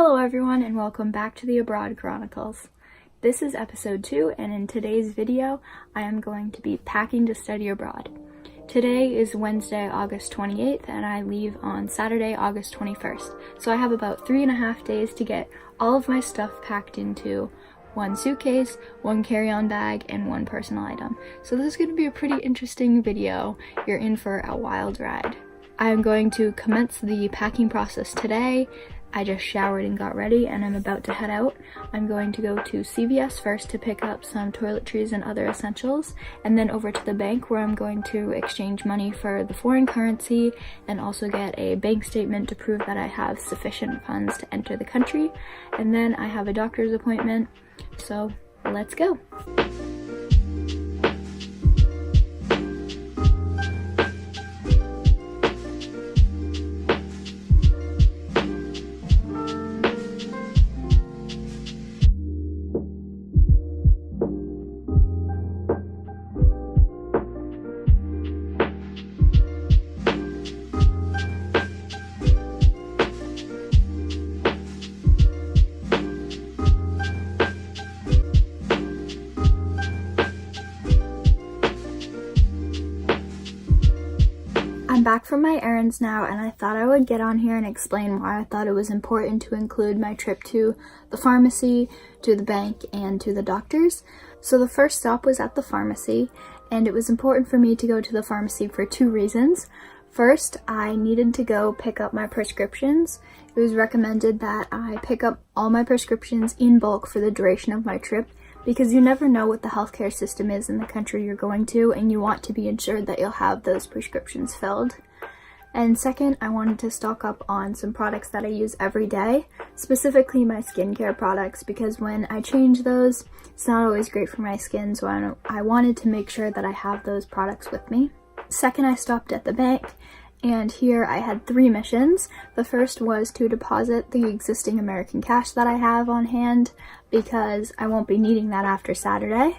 Hello everyone and welcome back to the Abroad Chronicles. This is episode 2 and in today's video I am going to be packing to study abroad. Today is Wednesday, August 28th and I leave on Saturday, August 21st. So I have about 3.5 days to get all of my stuff packed into one suitcase, one carry-on bag, and one personal item. So this is going to be a pretty interesting video. You're in for a wild ride. I am going to commence the packing process today. I just showered and got ready and I'm about to head out. I'm going to go to CVS first to pick up some toiletries and other essentials, and then over to the bank where I'm going to exchange money for the foreign currency and also get a bank statement to prove that I have sufficient funds to enter the country. And then I have a doctor's appointment, so let's go. I'm back from my errands now and I thought I would get on here and explain why I thought it was important to include my trip to the pharmacy, to the bank, and to the doctor's. So the first stop was at the pharmacy, and it was important for me to go to the pharmacy for 2 reasons. First, I needed to go pick up my prescriptions. It was recommended that I pick up all my prescriptions in bulk for the duration of my trip, because you never know what the healthcare system is in the country you're going to, and you want to be ensured that you'll have those prescriptions filled. And second, I wanted to stock up on some products that I use every day, specifically my skincare products, because when I change those, it's not always great for my skin, so I wanted to make sure that I have those products with me. Second, I stopped at the bank, and here I had 3 missions. The first was to deposit the existing American cash that I have on hand, because I won't be needing that after Saturday.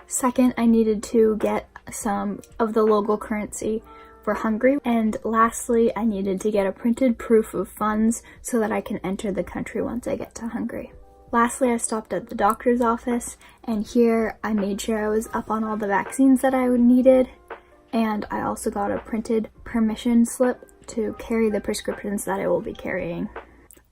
Second, I needed to get some of the local currency for Hungary. And lastly, I needed to get a printed proof of funds so that I can enter the country once I get to Hungary. Lastly, I stopped at the doctor's office, and here I made sure I was up on all the vaccines that I needed. And I also got a printed permission slip to carry the prescriptions that I will be carrying.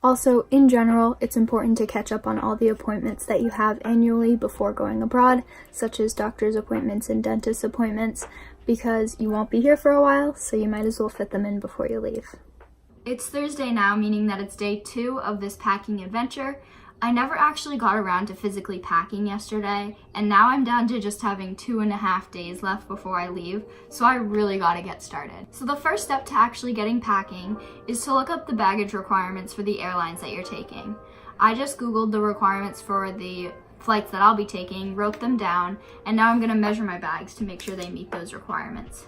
Also, in general, it's important to catch up on all the appointments that you have annually before going abroad, such as doctor's appointments and dentist appointments, because you won't be here for a while, so you might as well fit them in before you leave. It's Thursday now, meaning that it's day 2 of this packing adventure. I never actually got around to physically packing yesterday, and now I'm down to just having 2.5 days left before I leave, so I really gotta get started. So the first step to actually getting packing is to look up the baggage requirements for the airlines that you're taking. I just googled the requirements for the flights that I'll be taking, wrote them down, and now I'm gonna measure my bags to make sure they meet those requirements.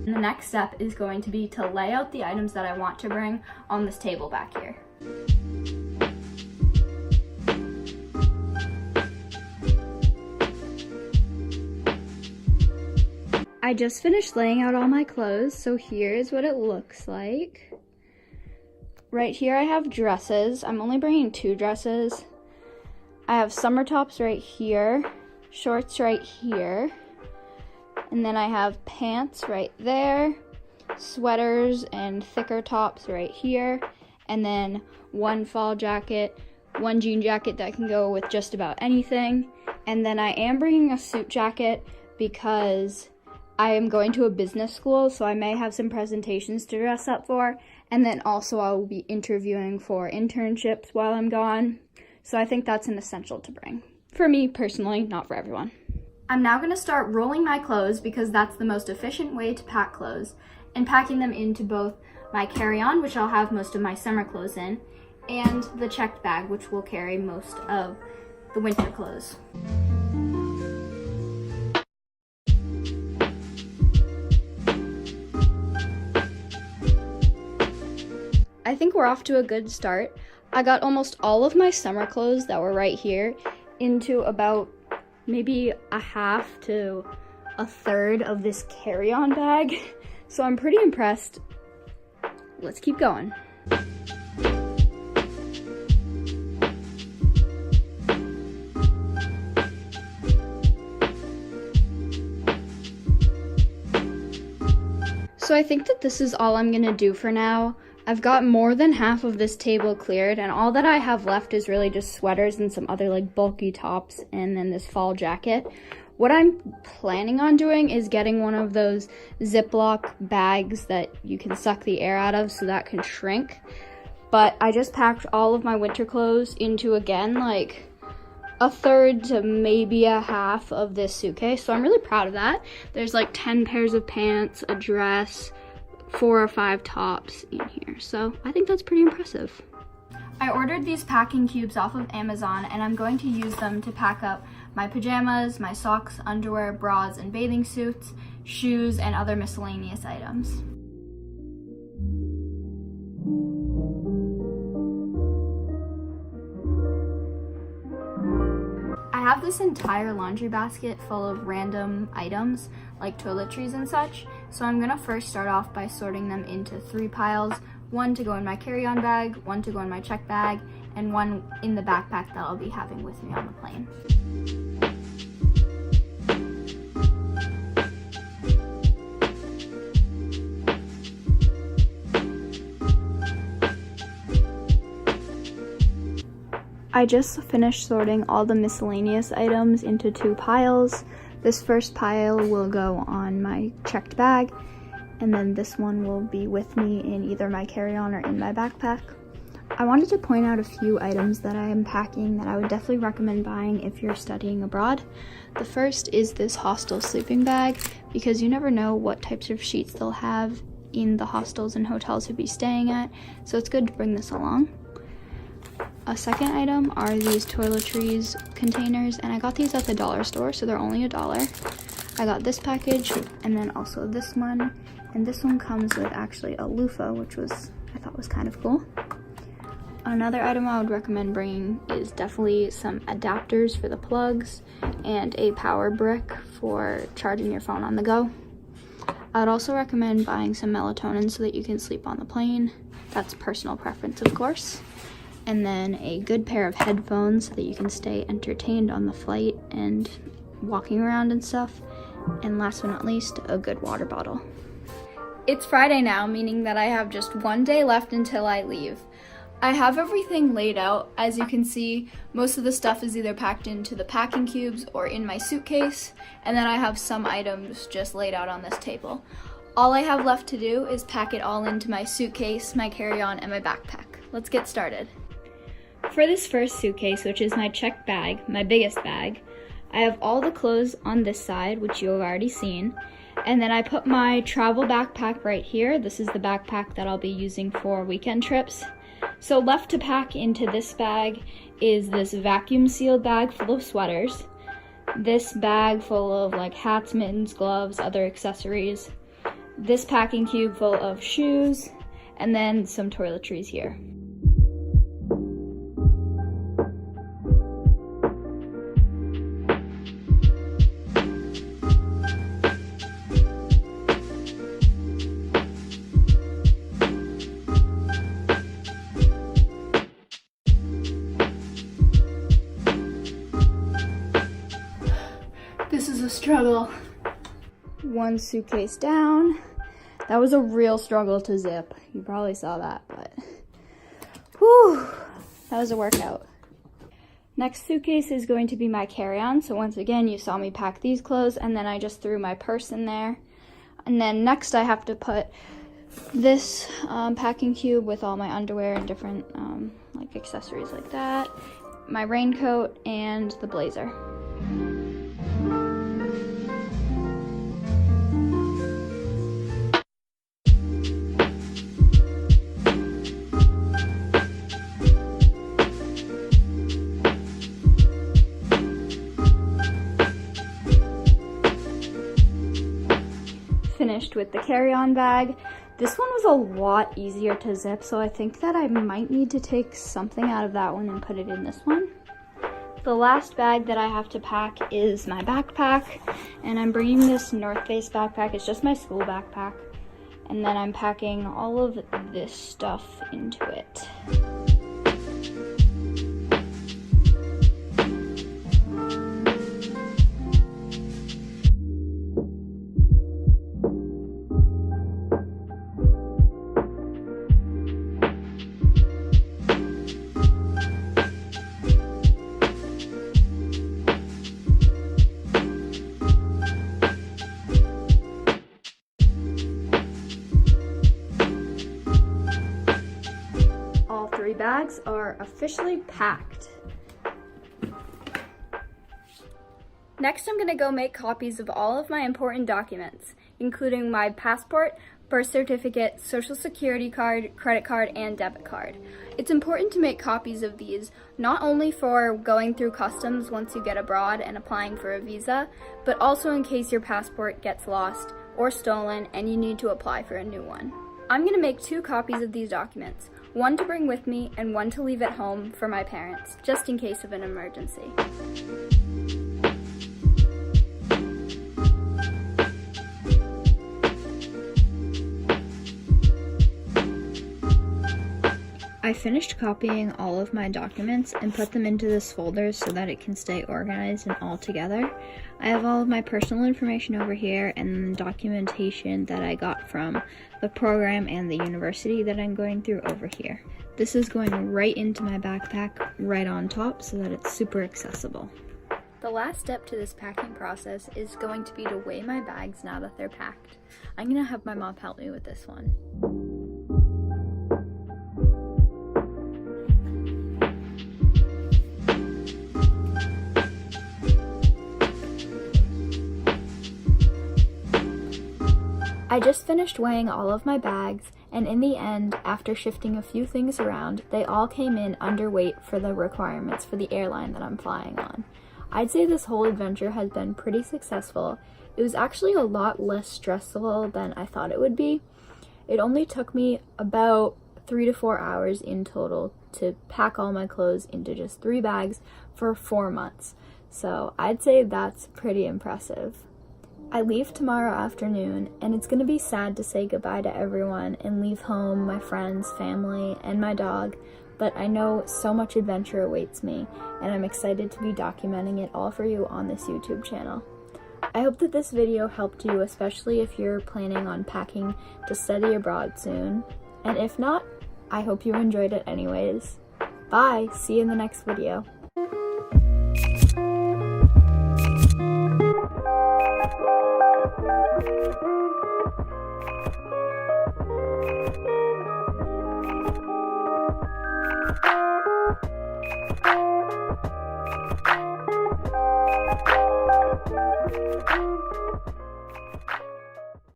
The next step is going to be to lay out the items that I want to bring on this table back here. I just finished laying out all my clothes, so here's what it looks like. Right here I have dresses. I'm only bringing 2 dresses. I have summer tops right here, shorts right here, and then I have pants right there, sweaters and thicker tops right here, and then 1 fall jacket, 1 jean jacket that can go with just about anything. And then I am bringing a suit jacket because I am going to a business school, so I may have some presentations to dress up for, and then also I will be interviewing for internships while I'm gone. So I think that's an essential to bring. For me personally, not for everyone. I'm now going to start rolling my clothes because that's the most efficient way to pack clothes, and packing them into both my carry-on, which I'll have most of my summer clothes in, and the checked bag, which will carry most of the winter clothes. we're off to a good start. I got almost all of my summer clothes that were right here into about maybe a half to a third of this carry-on bag. So I'm pretty impressed. Let's keep going. So I think that this is all I'm gonna do for now. I've got more than half of this table cleared, and all that I have left is really just sweaters and some other like bulky tops and then this fall jacket. What I'm planning on doing is getting one of those Ziploc bags that you can suck the air out of so that can shrink. But I just packed all of my winter clothes into, again, like a third to maybe a half of this suitcase, so I'm really proud of that. There's like 10 pairs of pants, a dress, 4 or 5 tops in here, so I think that's pretty impressive. I ordered these packing cubes off of Amazon, and I'm going to use them to pack up my pajamas, my socks, underwear, bras, and bathing suits, shoes, and other miscellaneous items. I have this entire laundry basket full of random items like toiletries and such, so I'm gonna first start off by sorting them into 3 piles, 1 to go in my carry-on bag, 1 to go in my check bag, and 1 in the backpack that I'll be having with me on the plane. I just finished sorting all the miscellaneous items into 2 piles. This first pile will go on my checked bag, and then this one will be with me in either my carry-on or in my backpack. I wanted to point out a few items that I am packing that I would definitely recommend buying if you're studying abroad. The first is this hostel sleeping bag, because you never know what types of sheets they'll have in the hostels and hotels you'll be staying at, so it's good to bring this along. A second item are these toiletries containers, and I got these at the dollar store, so they're only $1. I got this package and then also this one, and this one comes with actually a loofah, which I thought was kind of cool. Another item I would recommend bringing is definitely some adapters for the plugs and a power brick for charging your phone on the go. I would also recommend buying some melatonin so that you can sleep on the plane. That's personal preference, of course. And then a good pair of headphones so that you can stay entertained on the flight and walking around and stuff. And last but not least, a good water bottle. It's Friday now, meaning that I have just 1 day left until I leave. I have everything laid out. As you can see, most of the stuff is either packed into the packing cubes or in my suitcase, and then I have some items just laid out on this table. All I have left to do is pack it all into my suitcase, my carry-on, and my backpack. Let's get started. For this first suitcase, which is my checked bag, my biggest bag, I have all the clothes on this side, which you have already seen, and then I put my travel backpack right here. This is the backpack that I'll be using for weekend trips. So left to pack into this bag is this vacuum sealed bag full of sweaters, this bag full of like hats, mittens, gloves, other accessories, this packing cube full of shoes, and then some toiletries here. This is a struggle. 1 suitcase down. That was a real struggle to zip. You probably saw that, but whew, that was a workout. Next suitcase is going to be my carry-on. So once again, you saw me pack these clothes, and then I just threw my purse in there. And then next I have to put this packing cube with all my underwear and different like accessories like that, my raincoat, and the blazer. Finished with the carry-on bag. This one was a lot easier to zip, so I think that I might need to take something out of that one and put it in this one. The last bag that I have to pack is my backpack, and I'm bringing this North Face backpack. It's just my school backpack, and then I'm packing all of this stuff into it. Bags are officially packed. Next, I'm gonna go make copies of all of my important documents, including my passport, birth certificate, social security card, credit card, and debit card. It's important to make copies of these, not only for going through customs once you get abroad and applying for a visa, but also in case your passport gets lost or stolen and you need to apply for a new one. I'm gonna make 2 copies of these documents, one to bring with me and one to leave at home for my parents, just in case of an emergency. I finished copying all of my documents and put them into this folder so that it can stay organized and all together. I have all of my personal information over here and documentation that I got from the program and the university that I'm going through over here. This is going right into my backpack, right on top, so that it's super accessible. The last step to this packing process is going to be to weigh my bags now that they're packed. I'm gonna have my mom help me with this one. I just finished weighing all of my bags, and in the end, after shifting a few things around, they all came in underweight for the requirements for the airline that I'm flying on. I'd say this whole adventure has been pretty successful. It was actually a lot less stressful than I thought it would be. It only took me about 3 to 4 hours in total to pack all my clothes into just 3 bags for 4 months. So I'd say that's pretty impressive. I leave tomorrow afternoon, and it's going to be sad to say goodbye to everyone and leave home, my friends, family, and my dog, but I know so much adventure awaits me, and I'm excited to be documenting it all for you on this YouTube channel. I hope that this video helped you, especially if you're planning on packing to study abroad soon, and if not, I hope you enjoyed it anyways. Bye! See you in the next video.